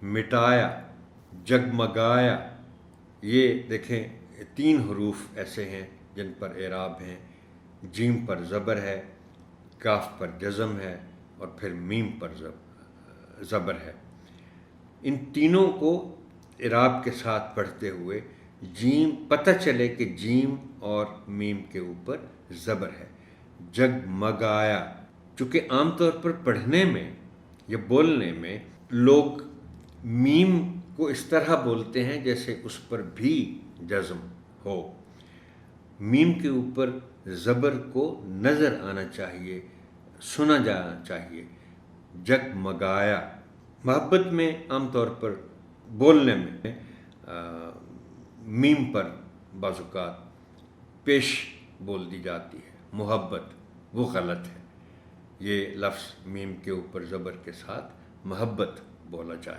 مٹایا، جگمگایا، یہ دیکھیں 3 حروف ایسے ہیں جن پر اعراب ہیں. جیم پر زبر ہے، کاف پر جزم ہے، اور پھر میم پر زبر ہے. ان تینوں کو اعراب کے ساتھ پڑھتے ہوئے جیم پتہ چلے کہ جیم اور میم کے اوپر زبر ہے. جگمگایا. چونکہ عام طور پر پڑھنے میں یا بولنے میں لوگ میم کو اس طرح بولتے ہیں جیسے اس پر بھی جزم ہو. میم کے اوپر زبر کو نظر آنا چاہیے، سنا جانا چاہیے. جگمگایا. محبت میں عام طور پر بولنے میں میم پر بعض اوقات پیش بول دی جاتی ہے. محبت وہ غلط ہے. یہ لفظ میم کے اوپر زبر کے ساتھ محبت بولا جائے.